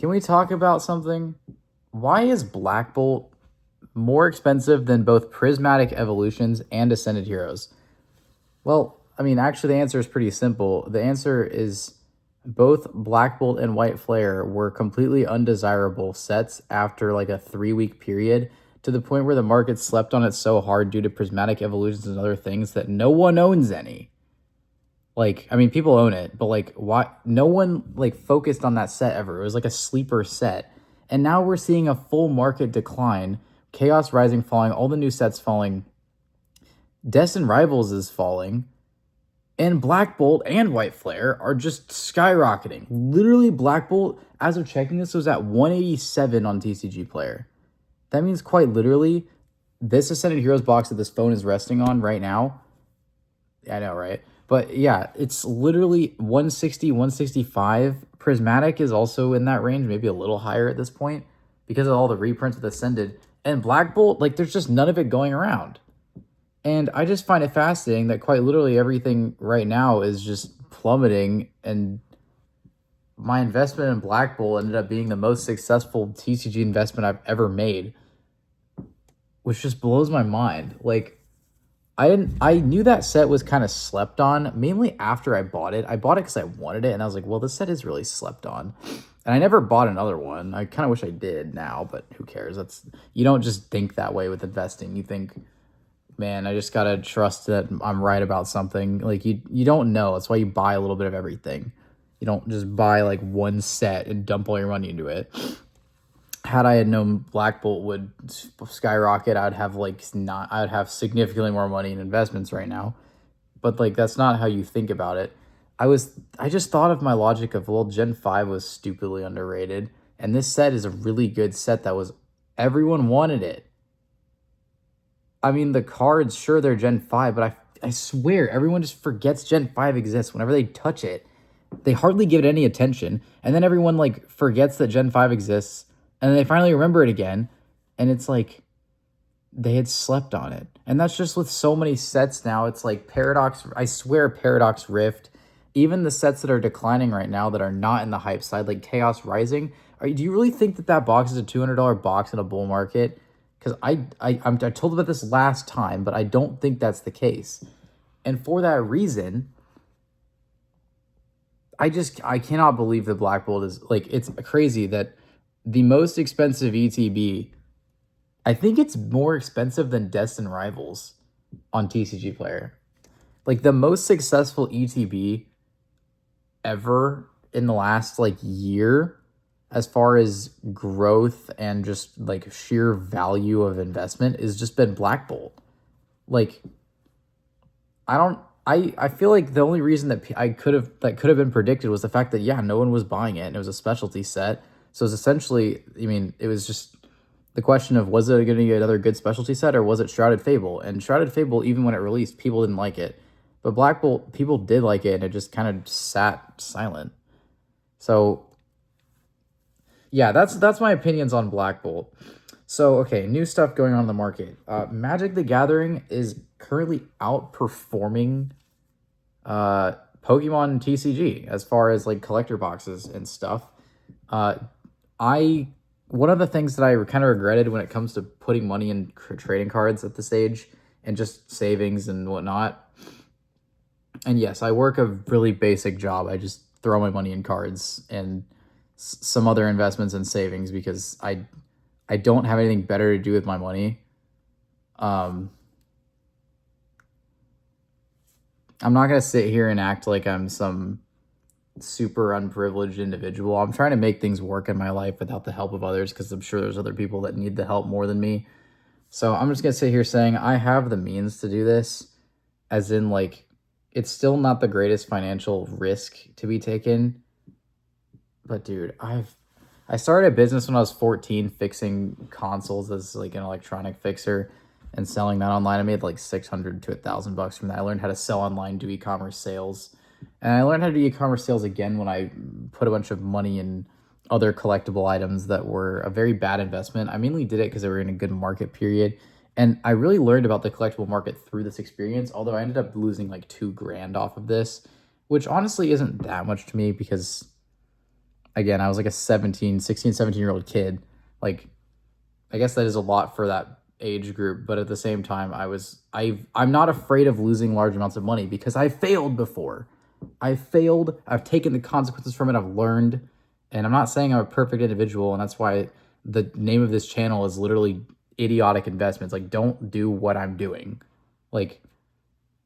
Can we talk about something? Why is Blackbolt more expensive than both Prismatic Evolutions and Ascended Heroes? Well, I mean, actually, the answer is pretty simple. The answer is both Black Bolt and White Flare were completely undesirable sets after like a 3-week period, to the point where the market slept on it so hard due to prismatic evolutions and other things that no one owns any. Like, I mean, people own it, but like, why? No one like focused on that set ever. It was like a sleeper set. And now we're seeing a full market decline. Chaos Rising falling, all the new sets falling. Destined Rivals is falling. And Black Bolt and White Flare are just skyrocketing. Literally, Black Bolt, as of checking this, was at 187 on TCG Player. That means quite literally, this Ascended Heroes box that this phone is resting on right now, I know, right? But yeah, it's literally 160, 165. Prismatic is also in that range, maybe a little higher at this point because of all the reprints with Ascended. And Black Bolt, like, there's just none of it going around. And I just find it fascinating that quite literally everything right now is just plummeting, and my investment in Black Bolt ended up being the most successful TCG investment I've ever made, which just blows my mind. Like, I knew that set was kind of slept on, mainly after I bought it. I bought it because I wanted it, and I was like, well, this set is really slept on. And I never bought another one. I kind of wish I did now, but who cares? You don't just think that way with investing. You think, man, I just gotta trust that I'm right about something. Like, you don't know. That's why you buy a little bit of everything. You don't just buy like one set and dump all your money into it. Had I had known Black Bolt would skyrocket, I would have significantly more money in investments right now. But like, that's not how you think about it. I just thought of my logic of, well, Gen 5 was stupidly underrated, and this set is a really good set everyone wanted it. I mean, the cards, sure, they're Gen 5, but I swear everyone just forgets Gen 5 exists whenever they touch it. They hardly give it any attention, and then everyone like forgets that Gen 5 exists, and then they finally remember it again, and it's like they had slept on it. And that's just with so many sets now. It's like Paradox, I swear, Paradox Rift, even the sets that are declining right now that are not in the hype side, like Chaos Rising. Do you really think that box is a $200 box in a bull market? Because I told about this last time, but I don't think that's the case. And for that reason, I cannot believe that Black Bolt is, like, it's crazy that the most expensive ETB, I think it's more expensive than Destined Rivals on TCG Player. Like, the most successful ETB ever in the last, like, year, as far as growth and just like sheer value of investment, is just been Black Bolt. Like, I feel like the only reason that could have been predicted was the fact that, yeah, no one was buying it and it was a specialty set. So it's essentially, I mean, it was just the question of, was it going to be another good specialty set, or was it Shrouded Fable? And Shrouded Fable, even when it released, people didn't like it. But Black Bolt, people did like it, and it just kind of sat silent. So yeah, that's my opinions on Black Bolt. So, okay, new stuff going on in the market. Magic the Gathering is currently outperforming Pokemon TCG as far as like collector boxes and stuff. One of the things that I kind of regretted when it comes to putting money in trading cards at this age and just savings and whatnot. And yes, I work a really basic job. I just throw my money in cards and some other investments and savings because I don't have anything better to do with my money. I'm not going to sit here and act like I'm some super unprivileged individual. I'm trying to make things work in my life without the help of others, because I'm sure there's other people that need the help more than me. So I'm just going to sit here saying I have the means to do this, as in, like, it's still not the greatest financial risk to be taken. But dude, I started a business when I was 14, fixing consoles as like an electronic fixer and selling that online. I made like $600 to $1,000 from that. I learned how to sell online, do e-commerce sales. And I learned how to do e-commerce sales again when I put a bunch of money in other collectible items that were a very bad investment. I mainly did it because they were in a good market period. And I really learned about the collectible market through this experience, although I ended up losing like $2,000 off of this, which honestly isn't that much to me because again, I was like a 17-year-old kid. Like, I guess that is a lot for that age group, but at the same time, I'm not afraid of losing large amounts of money because I failed before. I failed. I've taken the consequences from it. I've learned, and I'm not saying I'm a perfect individual, and that's why the name of this channel is literally idiotic investments. Like, don't do what I'm doing. Like,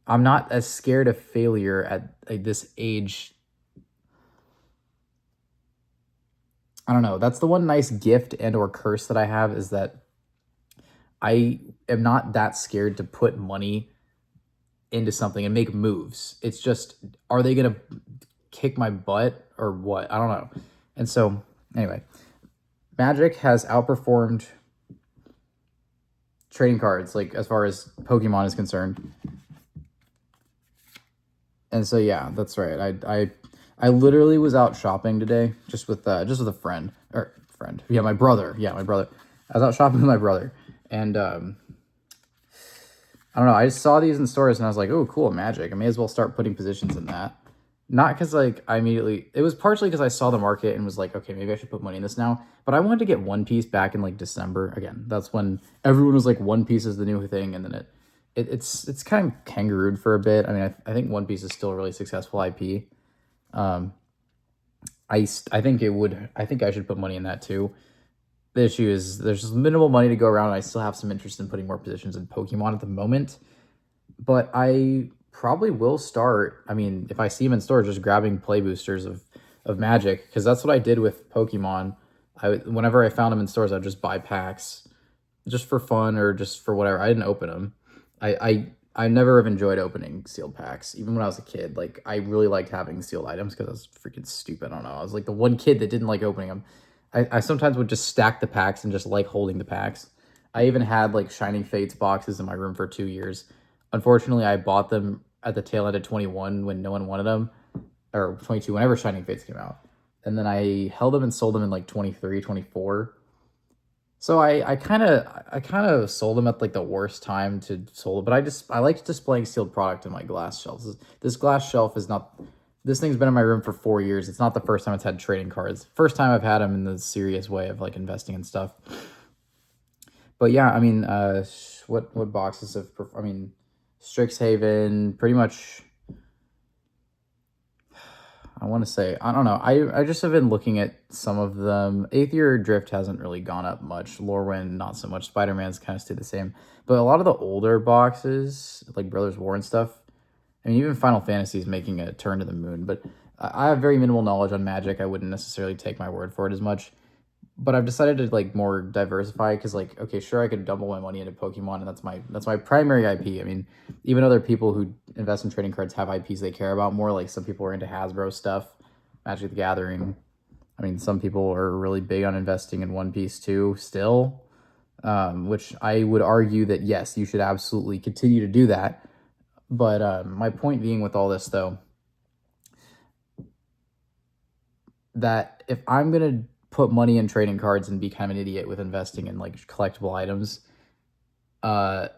I'm not as scared of failure at like, this age. I don't know. That's the one nice gift and or curse that I have is that I am not that scared to put money into something and make moves. It's just, are they going to kick my butt or what? I don't know. And so, anyway, Magic has outperformed trading cards, like as far as Pokemon is concerned. And so, yeah, that's right. I literally was out shopping today just with a friend. Yeah, my brother. Yeah, my brother. I was out shopping with my brother. And I don't know. I just saw these in stores and I was like, oh, cool, Magic. I may as well start putting positions in that. Not because like it was partially because I saw the market and was like, okay, maybe I should put money in this now. But I wanted to get One Piece back in like December. Again, that's when everyone was like, One Piece is the new thing. And then it's kind of kangarooed for a bit. I mean, I think One Piece is still a really successful IP. I think I should put money in that too. The issue is there's just minimal money to go around, and I still have some interest in putting more positions in Pokemon at the moment. But I probably will start. I mean, if I see them in stores, just grabbing play boosters of Magic, because that's what I did with Pokemon. Whenever I found them in stores, I'd just buy packs, just for fun or just for whatever. I didn't open them. I never have enjoyed opening sealed packs, even when I was a kid. Like, I really liked having sealed items because I was freaking stupid. I don't know. I was like the one kid that didn't like opening them. I sometimes would just stack the packs and just like holding the packs. I even had like Shining Fates boxes in my room for 2 years. Unfortunately, I bought them at the tail end of 21 when no one wanted them, or 22, whenever Shining Fates came out. And then I held them and sold them in like 23, 24. So I kind of sold them at like the worst time to sold, but I liked displaying sealed product in my glass shelves. This glass shelf is not. This thing's been in my room for 4 years. It's not the first time it's had trading cards. First time I've had them in the serious way of like investing and stuff. But yeah, I mean, what boxes of? I mean, Strixhaven, pretty much. I want to say, I don't know. I just have been looking at some of them. Aether Drift hasn't really gone up much. Lorewind, not so much. Spider-Man's kind of stayed the same. But a lot of the older boxes, like Brothers War and stuff, I mean, even Final Fantasy is making a turn to the moon. But I have very minimal knowledge on Magic. I wouldn't necessarily take my word for it as much. But I've decided to like more diversify because like, okay, sure, I could double my money into Pokemon, and that's my primary IP. I mean, even other people who invest in trading cards have IPs they care about more. Like some people are into Hasbro stuff, Magic the Gathering. I mean, some people are really big on investing in One Piece too, still, which I would argue that yes, you should absolutely continue to do that. But my point being with all this though, that if I'm gonna put money in trading cards and be kind of an idiot with investing in like collectible items, I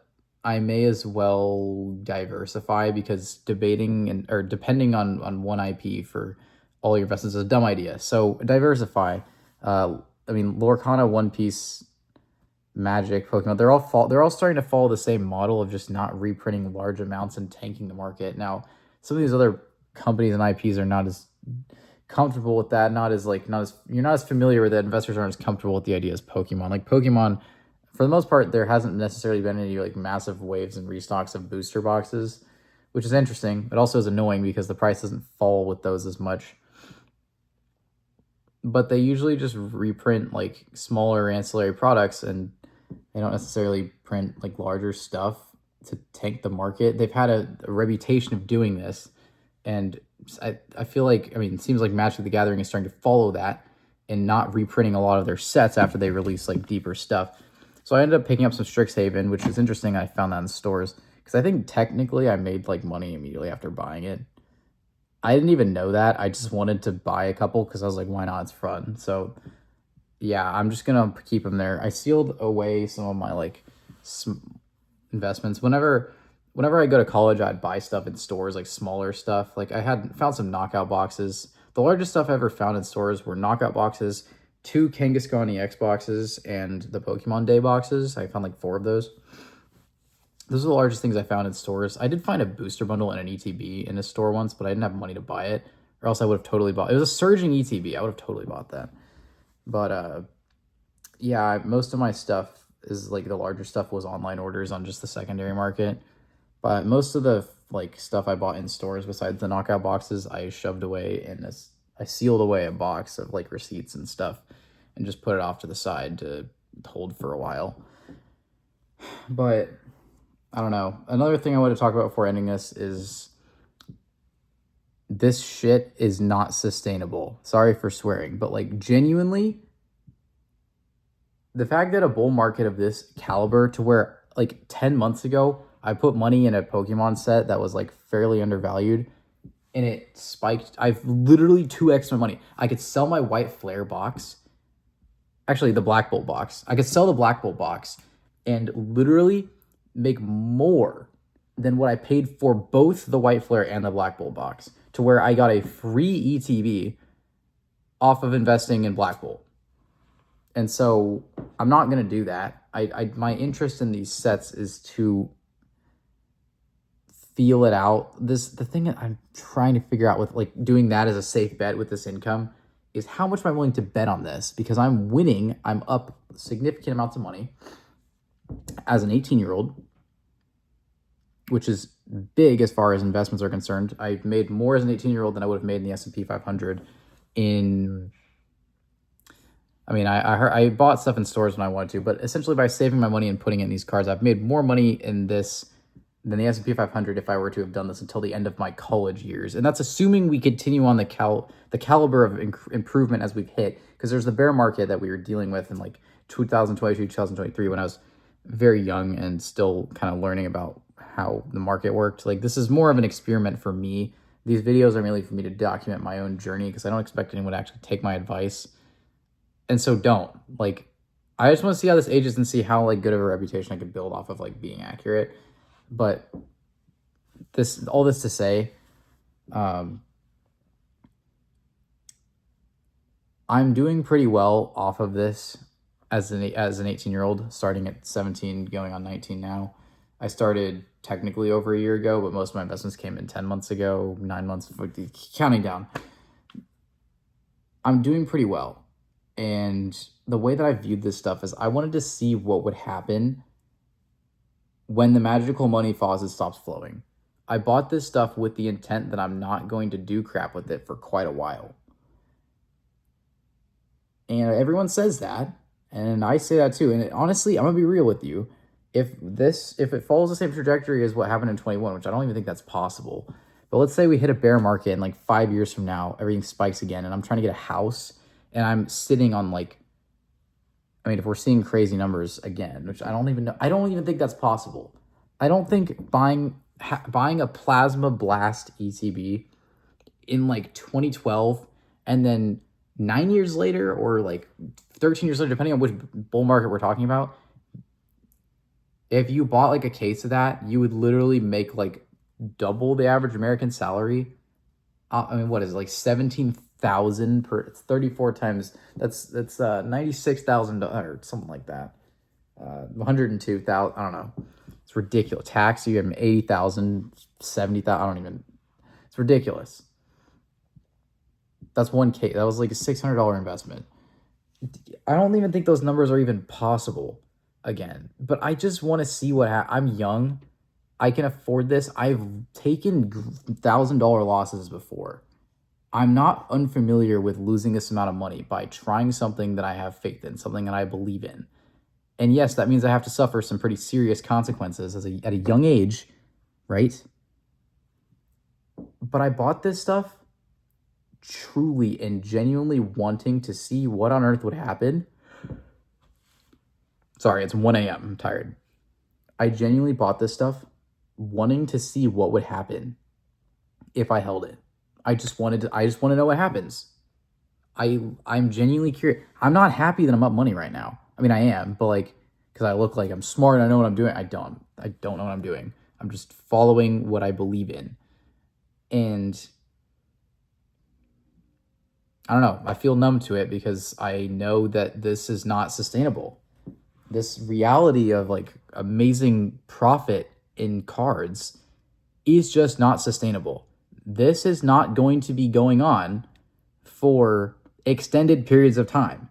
may as well diversify because depending on one IP for all your investments is a dumb idea. So diversify. I mean, Lorcana, One Piece, Magic, Pokemon, they're all starting to follow the same model of just not reprinting large amounts and tanking the market. Now, some of these other companies and IPs are not as comfortable with that, you're not as familiar with it. Investors aren't as comfortable with the idea as Pokemon. Like Pokemon, for the most part, there hasn't necessarily been any like massive waves and restocks of booster boxes, which is interesting. It also is annoying because the price doesn't fall with those as much. But they usually just reprint like smaller ancillary products, and they don't necessarily print like larger stuff to tank the market. They've had a reputation of doing this, and I feel like, I mean, it seems like Magic the Gathering is starting to follow that and not reprinting a lot of their sets after they release like deeper stuff. So I ended up picking up some Strixhaven, which is interesting. I found that in stores because I think technically I made like money immediately after buying it. I didn't even know that. I just wanted to buy a couple because I was like, why not? It's fun. So yeah, I'm just going to keep them there. I sealed away some of my like investments. Whenever I go to college, I'd buy stuff in stores, like smaller stuff. Like I had found some knockout boxes. the largest stuff I ever found in stores were knockout boxes, 2 Kangaskhan EX boxes, and the Pokemon Day boxes. I found like 4 of those. Those are the largest things I found in stores. I did find a booster bundle and an ETB in a store once, but I didn't have money to buy it, or else I would have totally bought it. It was a surging ETB. I would have totally bought that. But yeah, most of my stuff is like the larger stuff was online orders on just the secondary market. But most of the like stuff I bought in stores besides the knockout boxes, I shoved away in this. I sealed away a box of like receipts and stuff and just put it off to the side to hold for a while. But I don't know. Another thing I want to talk about before ending this is this shit is not sustainable. Sorry for swearing, but like genuinely, the fact that a bull market of this caliber, to where like 10 months ago, I put money in a Pokemon set that was like fairly undervalued and it spiked. I've literally 2x my money. I could sell my white flare box. Actually, the Blackbolt box. I could sell the Blackbolt box and literally make more than what I paid for both the white flare and the Blackbolt box, to where I got a free ETB off of investing in Blackbolt. And so I'm not going to do that. My interest in these sets is to feel it out. The thing that I'm trying to figure out with like doing that as a safe bet with this income is how much am I willing to bet on this, because I'm winning. I'm up significant amounts of money as an 18-year-old, which is big as far as investments are concerned. I've made more as an 18-year-old than I would have made in the S&P 500 in... I mean, I bought stuff in stores when I wanted to, but essentially by saving my money and putting it in these cards, I've made more money in this than the S&P 500 if I were to have done this until the end of my college years. And that's assuming we continue on the caliber of improvement as we've hit, because there's the bear market that we were dealing with in like 2022, 2023, when I was very young and still kind of learning about how the market worked. Like, this is more of an experiment for me. These videos are merely for me to document my own journey, because I don't expect anyone to actually take my advice. And so don't. Like, I just want to see how this ages and see how like good of a reputation I could build off of like being accurate. But all this to say, I'm doing pretty well off of this as an 18-year-old, starting at 17, going on 19 now. I started technically over a year ago, but most of my investments came in 10 months ago, 9 months, counting down. I'm doing pretty well. And the way that I viewed this stuff is I wanted to see what would happen when the magical money faucet stops flowing. I bought this stuff with the intent that I'm not going to do crap with it for quite a while. And everyone says that, and I say that too. And honestly, I'm going to be real with you. If it follows the same trajectory as what happened in 21, which I don't even think that's possible, but let's say we hit a bear market and like 5 years from now, everything spikes again, and I'm trying to get a house, and I'm sitting on like, I mean, if we're seeing crazy numbers again, which I don't even know, I don't even think that's possible. I don't think buying a Plasma Blast ETB in like 2012 and then 9 years later or like 13 years later, depending on which bull market we're talking about, if you bought like a case of that, you would literally make like double the average American salary. I mean, what is it, like 17,000 per? It's 34 times. That's $96,000 or something like that. 102,000. I don't know. It's ridiculous. Tax, you have 80,000, 70,000. I don't even. It's ridiculous. That's one case. That was like a $600 investment. I don't even think those numbers are even possible again. But I just want to see what I'm young. I can afford this. I've taken $1,000 losses before. I'm not unfamiliar with losing this amount of money by trying something that I have faith in, something that I believe in. And yes, that means I have to suffer some pretty serious consequences at a young age, right? But I bought this stuff truly and genuinely wanting to see what on earth would happen. Sorry, it's 1 a.m. I'm tired. I genuinely bought this stuff wanting to see what would happen if I held it. I just want to know what happens. I'm genuinely curious. I'm not happy that I'm up money right now. I mean, I am, but like, because I look like I'm smart and I know what I'm doing. I don't know what I'm doing. I'm just following what I believe in. And I don't know, I feel numb to it because I know that this is not sustainable. This reality of like amazing profit in cards is just not sustainable. This is not going to be going on for extended periods of time.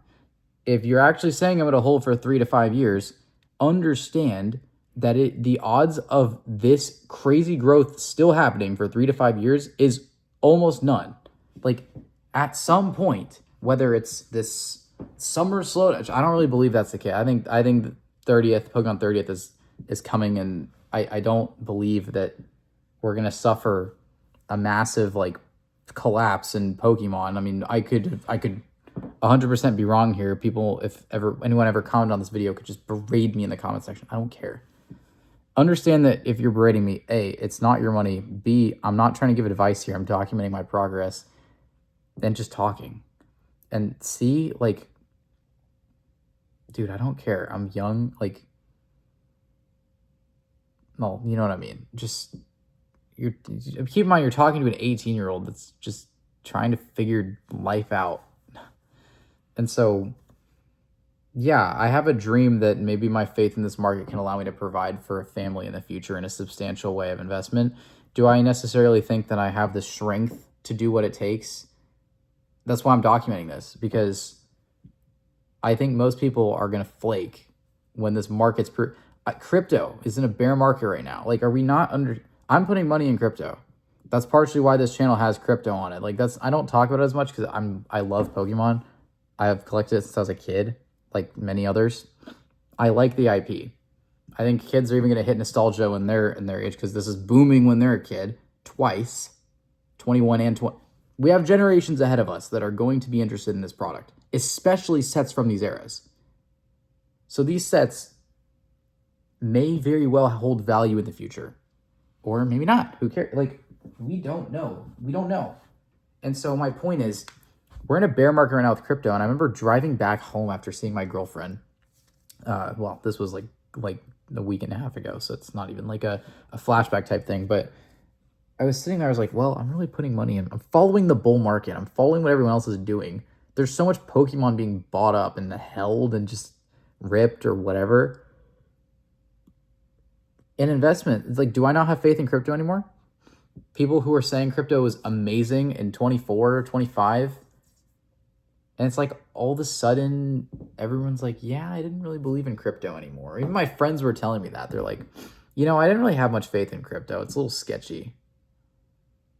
If you're actually saying I'm going to hold for 3 to 5 years, understand that the odds of this crazy growth still happening for 3 to 5 years is almost none. Like at some point, whether it's this summer slowdown, I don't really believe that's the case. I think the 30th Pokemon 30th is coming, and I don't believe that we're gonna suffer a massive like collapse in Pokemon. I mean, I could 100% be wrong here. People, if anyone ever commented on this video, could just berate me in the comment section. I don't care. Understand that if you're berating me, A, it's not your money. B, I'm not trying to give advice here. I'm documenting my progress and just talking. And C, like, dude, I don't care. I'm young. Like, no, you know what I mean. Just keep in mind you're talking to an 18-year-old that's just trying to figure life out. And so, yeah, I have a dream that maybe my faith in this market can allow me to provide for a family in the future in a substantial way of investment. Do I necessarily think that I have the strength to do what it takes? That's why I'm documenting this, because I think most people are going to flake when this market's... crypto is in a bear market right now. Like, are we not under... I'm putting money in crypto. That's partially why this channel has crypto on it. Like, I don't talk about it as much because I love Pokemon. I have collected it since I was a kid, like many others. I like the IP. I think kids are even going to hit nostalgia when they're in their age, because this is booming when they're a kid twice, 21 and 20. We have generations ahead of us that are going to be interested in this product, especially sets from these eras. So these sets may very well hold value in the future, or maybe not. Who cares? Like, we don't know. We don't know. And so my point is, we're in a bear market right now with crypto, and I remember driving back home after seeing my girlfriend. Well, this was like a week and a half ago, so it's not even like a flashback type thing. But I was sitting there, I was like, well, I'm really putting money in. I'm following the bull market. I'm following what everyone else is doing. There's so much Pokemon being bought up and held and just ripped or whatever. An investment, it's like, do I not have faith in crypto anymore? People who are saying crypto is amazing in 24, 25, and it's like all of a sudden everyone's like, yeah, I didn't really believe in crypto anymore. Even my friends were telling me that. They're like, I didn't really have much faith in crypto. It's a little sketchy.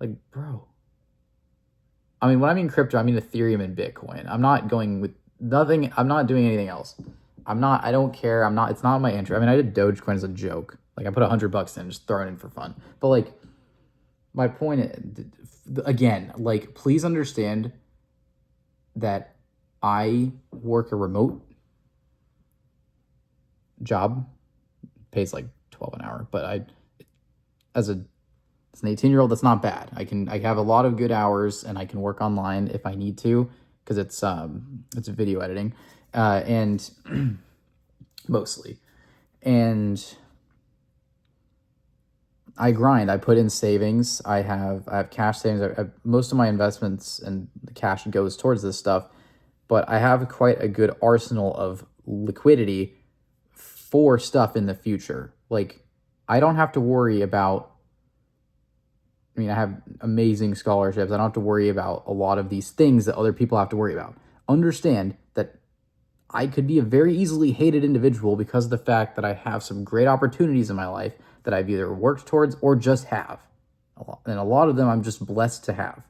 Like, bro. I mean, when I mean crypto, I mean Ethereum and Bitcoin. I'm not going with nothing. I'm not doing anything else. I don't care. It's not my interest. I mean, I did Dogecoin as a joke. Like, I put $100 in, just throwing it in for fun. But like, my point is, again, like, please understand that I work a remote job, pays like $12 an hour, but as an 18-year-old, that's not bad. I have a lot of good hours, and I can work online if I need to, because it's video editing, and mostly, and I grind. I put in savings. I have cash savings. Most of my investments and the cash goes towards this stuff, but I have quite a good arsenal of liquidity for stuff in the future. Like, I don't have to worry about... I mean, I have amazing scholarships. I don't have to worry about a lot of these things that other people have to worry about. Understand that I could be a very easily hated individual because of the fact that I have some great opportunities in my life that I've either worked towards or just have. And a lot of them I'm just blessed to have.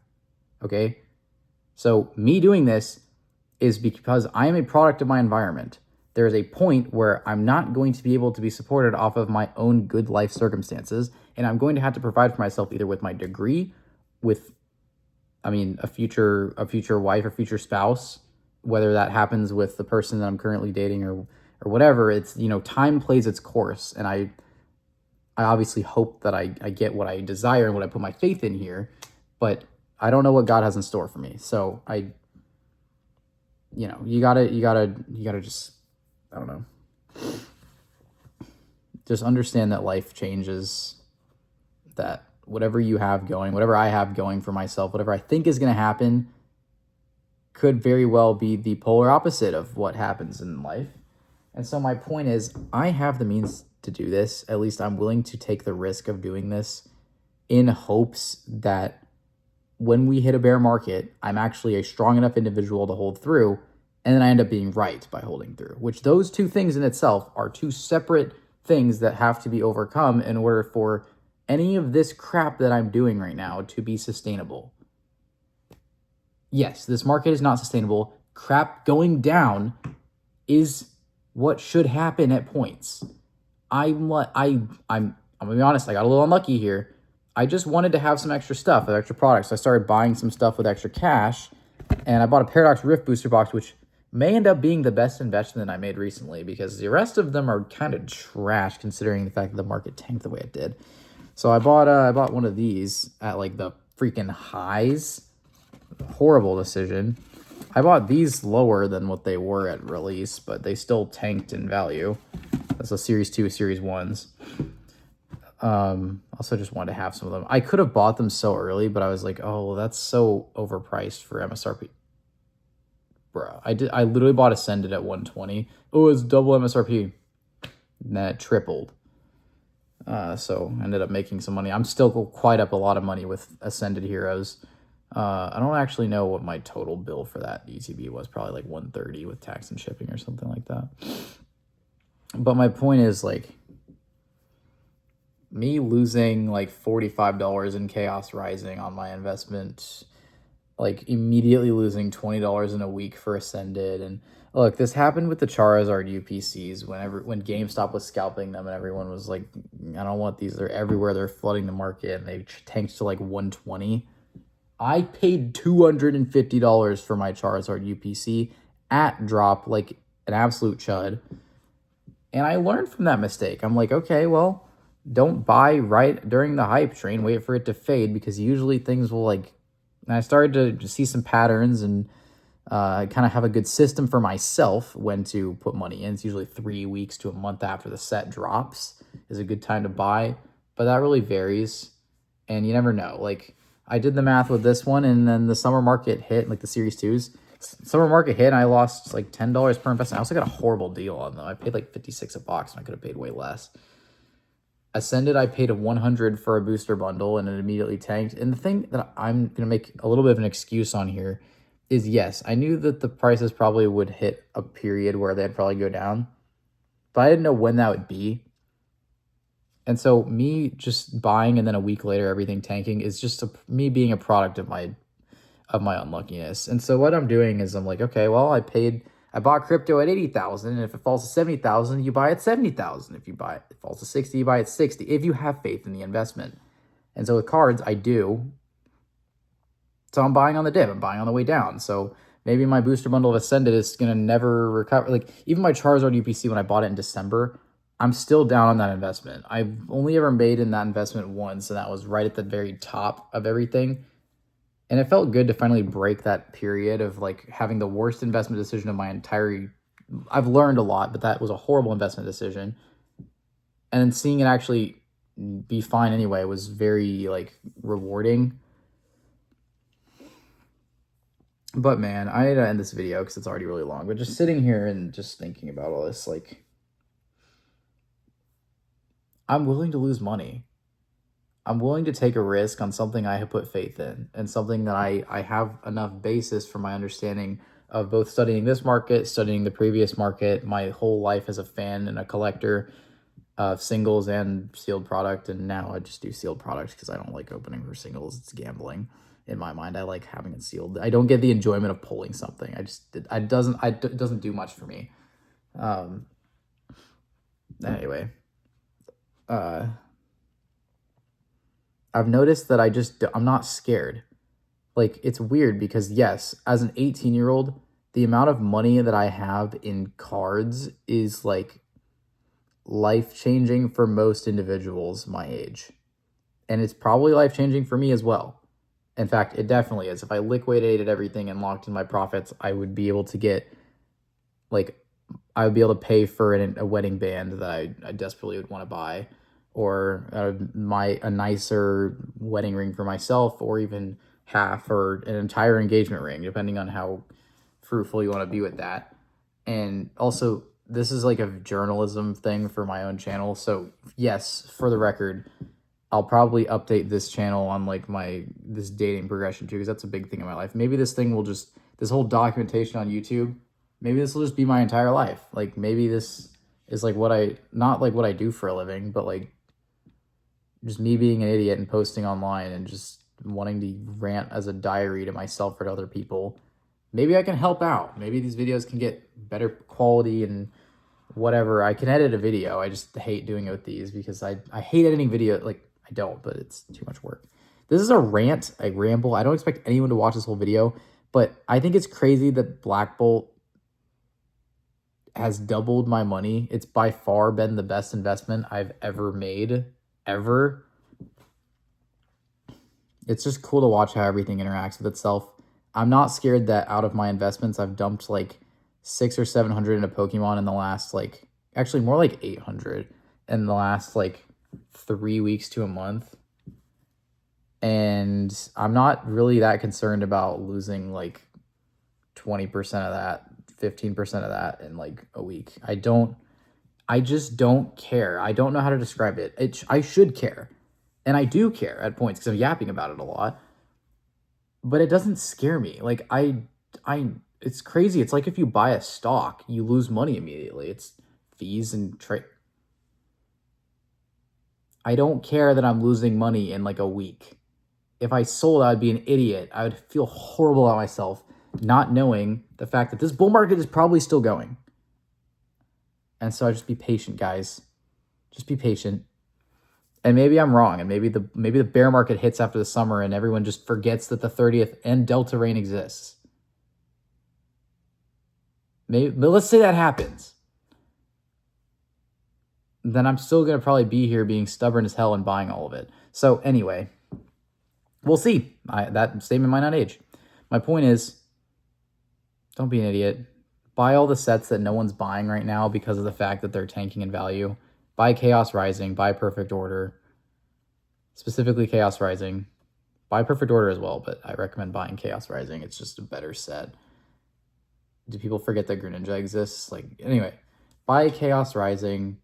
Okay? So me doing this is because I am a product of my environment. There is a point where I'm not going to be able to be supported off of my own good life circumstances, and I'm going to have to provide for myself either with my degree, with, a future wife or future spouse, whether that happens with the person that I'm currently dating or whatever. It's, time plays its course, and I obviously hope that I get what I desire and what I put my faith in here, but I don't know what God has in store for me. So you gotta just, I don't know, just understand that life changes, that whatever you have going, whatever I have going for myself, whatever I think is going to happen, could very well be the polar opposite of what happens in life. And so my point is, I have the means to do this. At least I'm willing to take the risk of doing this in hopes that when we hit a bear market, I'm actually a strong enough individual to hold through, and then I end up being right by holding through, which those two things in itself are two separate things that have to be overcome in order for any of this crap that I'm doing right now to be sustainable. Yes, this market is not sustainable. Crap going down is what should happen at points. I'm gonna be honest, I got a little unlucky here. I just wanted to have some extra stuff, extra products. So I started buying some stuff with extra cash, and I bought a Paradox Rift booster box, which may end up being the best investment I made recently because the rest of them are kind of trash considering the fact that the market tanked the way it did. So I bought one of these at like the freaking highs. Horrible decision. I bought these lower than what they were at release, but they still tanked in value. That's a Series 2, Series 1s. Also just wanted to have some of them. I could have bought them so early, but I was like, oh, well, that's so overpriced for MSRP. Bruh, I literally bought Ascended at 120. Oh, it's double MSRP. And then it tripled. So I ended up making some money. I'm still quite up a lot of money with Ascended Heroes. I don't actually know what my total bill for that ETB was. Probably like 130 with tax and shipping or something like that. But my point is, like, me losing like $45 in Chaos Rising on my investment, like immediately losing $20 in a week for Ascended. And look, this happened with the Charizard UPCs when GameStop was scalping them and everyone was like, I don't want these. They're everywhere. They're flooding the market, and they tanked to like 120. I paid $250 for my Charizard UPC at drop, like an absolute chud. And I learned from that mistake. I'm like, okay, well, don't buy right during the hype train. Wait for it to fade, because usually things will like... And I started to see some patterns and kind of have a good system for myself when to put money in. It's usually 3 weeks to a month after the set drops is a good time to buy. But that really varies. And you never know. Like, I did the math with this one, and then the summer market hit, like the Series 2s. Summer market hit, and I lost like $10 per investment. I also got a horrible deal on them. I paid like $56 a box, and I could have paid way less. Ascended, I paid $100 for a booster bundle, and it immediately tanked. And the thing that I'm going to make a little bit of an excuse on here is, yes, I knew that the prices probably would hit a period where they'd probably go down, but I didn't know when that would be. And so me just buying and then a week later everything tanking is just me being a product of my unluckiness. And so what I'm doing is I'm like, okay, well, I bought crypto at 80,000, and if it falls to 70,000, you buy at 70,000. If it falls to 60, you buy at 60. If you have faith in the investment. And so with cards, I do. So I'm buying on the dip. I'm buying on the way down. So maybe my booster bundle of Ascended is gonna never recover. Like even my Charizard UPC when I bought it in December, I'm still down on that investment. I've only ever made in that investment once, and that was right at the very top of everything. And it felt good to finally break that period of like having the worst investment decision of my entire... I've learned a lot, but that was a horrible investment decision. And then seeing it actually be fine anyway was very like rewarding. But man, I had to end this video because it's already really long. But just sitting here and just thinking about all this, like, I'm willing to lose money. I'm willing to take a risk on something I have put faith in, and something that I have enough basis for my understanding of both studying this market, studying the previous market, my whole life as a fan and a collector of singles and sealed product. And now I just do sealed products because I don't like opening for singles. It's gambling in my mind. I like having it sealed. I don't get the enjoyment of pulling something. It doesn't do much for me. Anyway, I've noticed that I'm not scared. Like, it's weird because, yes, as an 18-year-old, the amount of money that I have in cards is, like, life-changing for most individuals my age. And it's probably life-changing for me as well. In fact, it definitely is. If I liquidated everything and locked in my profits, I would be able to get, like, I would be able to pay for a wedding band that I desperately would want to buy, or a nicer wedding ring for myself, or even half or an entire engagement ring, depending on how fruitful you want to be with that. And also, this is like a journalism thing for my own channel. So yes, for the record, I'll probably update this channel on like this dating progression too, because that's a big thing in my life. Maybe this whole documentation on YouTube, maybe this will just be my entire life. Like maybe this is like not like what I do for a living, but like just me being an idiot and posting online and just wanting to rant as a diary to myself or to other people. Maybe I can help out. Maybe these videos can get better quality and whatever. I can edit a video. I just hate doing it with these because I hate editing video. Like, I don't, but it's too much work. This is a rant, a ramble. I don't expect anyone to watch this whole video, but I think it's crazy that Blackbolt has doubled my money. It's by far been the best investment I've ever made, ever. It's just cool to watch how everything interacts with itself. I'm not scared that out of my investments, I've dumped like 600 or 700 into Pokemon in the last actually more like 800 in the last 3 weeks to a month. And I'm not really that concerned about losing 20% of that, 15% of that in a week. I just don't care. I don't know how to describe it. I should care. And I do care at points because I'm yapping about it a lot. But it doesn't scare me. It's crazy. It's like if you buy a stock, you lose money immediately. It's fees and trade. I don't care that I'm losing money in a week. If I sold, I'd be an idiot. I would feel horrible about myself not knowing the fact that this bull market is probably still going. And so I just be patient, guys. Just be patient. And maybe I'm wrong, and maybe the bear market hits after the summer and everyone just forgets that the 30th and Delta rain exists. But let's say that happens. Then I'm still going to probably be here being stubborn as hell and buying all of it. So anyway, we'll see. That statement might not age. My point is, don't be an idiot. Buy all the sets that no one's buying right now because of the fact that they're tanking in value. Buy Chaos Rising, buy Perfect Order, specifically Chaos Rising. Buy Perfect Order as well, but I recommend buying Chaos Rising. It's just a better set. Do people forget that Greninja exists? Anyway, buy Chaos Rising.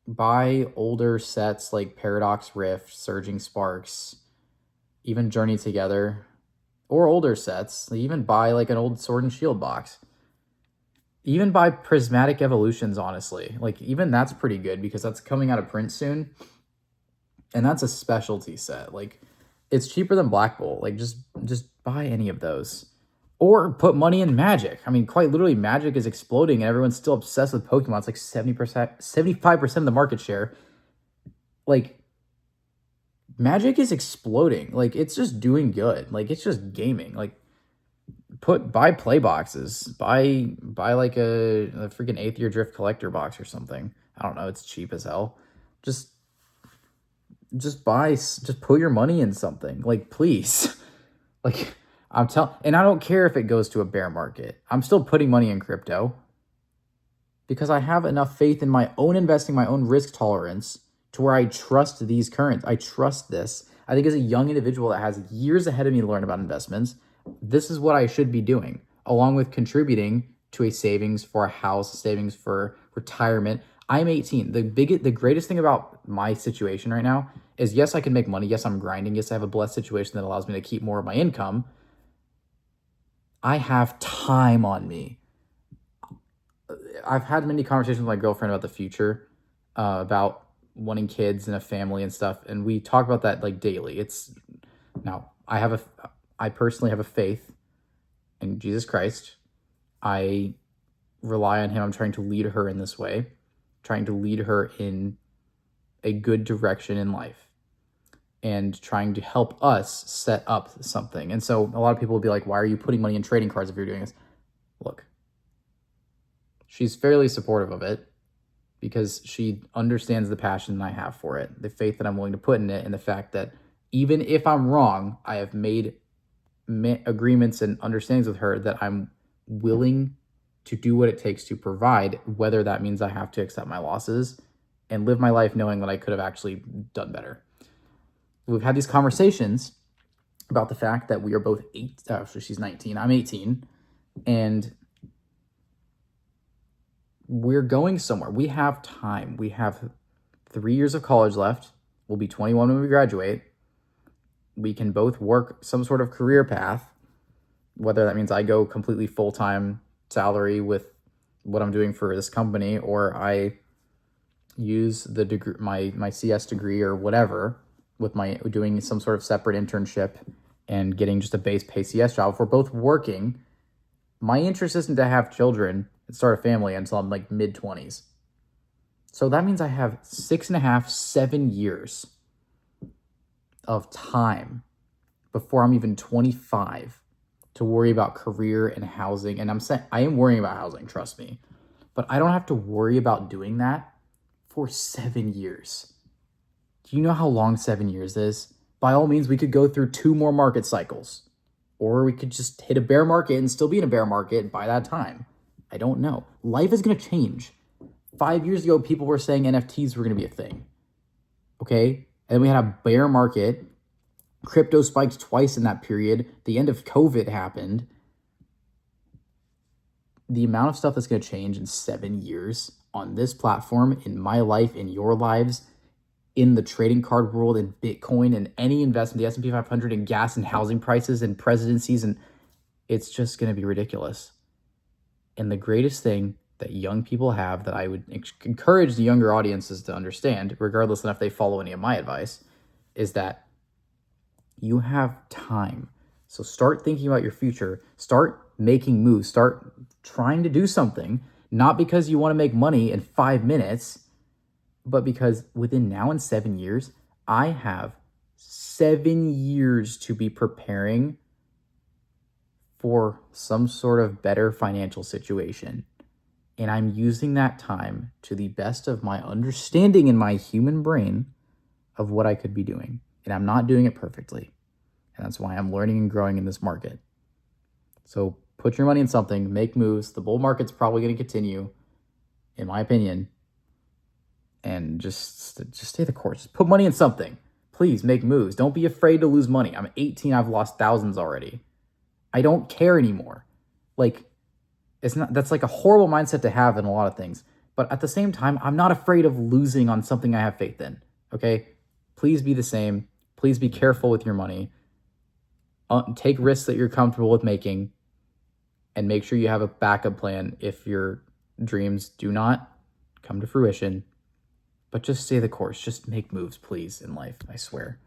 Buy older sets like Paradox Rift, Surging Sparks, even Journey Together, or older sets. Even buy an old Sword and Shield box. Even buy Prismatic Evolutions, honestly. Even that's pretty good because that's coming out of print soon. And that's a specialty set. It's cheaper than Blackbolt. Just buy any of those. Or put money in Magic. I mean, quite literally, Magic is exploding and everyone's still obsessed with Pokemon. It's 70%, 75% of the market share. Magic is exploding. It's just doing good. It's just gaming. Buy play boxes. Buy a freaking 8th Year Drift collector box or something. I don't know. It's cheap as hell. Just put your money in something. Please. And I don't care if it goes to a bear market. I'm still putting money in crypto because I have enough faith in my own investing, my own risk tolerance to where I trust these currents. I trust this. I think as a young individual that has years ahead of me to learn about investments, this is what I should be doing, along with contributing to a savings for a house, savings for retirement. I'm 18. The greatest thing about my situation right now is, yes, I can make money. Yes, I'm grinding. Yes, I have a blessed situation that allows me to keep more of my income. I have time on me. I've had many conversations with my girlfriend about the future, about wanting kids and a family and stuff, and we talk about that daily. I personally have a faith in Jesus Christ. I rely on him. I'm trying to lead her in this way, trying to lead her in a good direction in life and trying to help us set up something. And so a lot of people will be like, why are you putting money in trading cards if you're doing this? Look, she's fairly supportive of it because she understands the passion I have for it, the faith that I'm willing to put in it, and the fact that even if I'm wrong, I have made agreements and understandings with her that I'm willing to do what it takes to provide, whether that means I have to accept my losses and live my life knowing that I could have actually done better. We've had these conversations about the fact that we are both she's 19, I'm 18, And we're going somewhere. We have time. We have 3 years of college left. We'll be 21 when we graduate. We can both work some sort of career path, whether that means I go completely full-time salary with what I'm doing for this company, or I use the degree, my CS degree or whatever, with my doing some sort of separate internship and getting just a base pay CS job. If we're both working, my interest isn't to have children and start a family until I'm like mid-20s. So that means I have 6.5, 7 years of time before I'm even 25 to worry about career and housing. And I'm saying I am worrying about housing, trust me. But I don't have to worry about doing that for 7 years. Do you know how long 7 years is? By all means, we could go through 2 more market cycles. Or we could just hit a bear market and still be in a bear market by that time. I don't know. Life is going to change. 5 years ago, people were saying NFTs were going to be a thing. Okay? And then we had a bear market. Crypto spiked twice in that period. The end of COVID happened. The amount of stuff that's going to change in 7 years on this platform, in my life, in your lives, in the trading card world, in Bitcoin, and any investment, the S&P 500, and gas and housing prices and presidencies, and it's just going to be ridiculous. And the greatest thing that young people have that I would encourage the younger audiences to understand, regardless of if they follow any of my advice, is that you have time. So start thinking about your future. Start making moves. Start trying to do something, not because you want to make money in 5 minutes, but because within now and 7 years, I have 7 years to be preparing for some sort of better financial situation. And I'm using that time to the best of my understanding in my human brain of what I could be doing. And I'm not doing it perfectly. And that's why I'm learning and growing in this market. So put your money in something, make moves. The bull market's probably going to continue, in my opinion. And just stay the course. Just put money in something. Please make moves. Don't be afraid to lose money. I'm 18. I've lost thousands already. I don't care anymore. Like, that's like a horrible mindset to have in a lot of things. But at the same time, I'm not afraid of losing on something I have faith in. Okay? Please be the same. Please be careful with your money. Take risks that you're comfortable with making. And make sure you have a backup plan if your dreams do not come to fruition. But just stay the course. Just make moves, please, in life, I swear.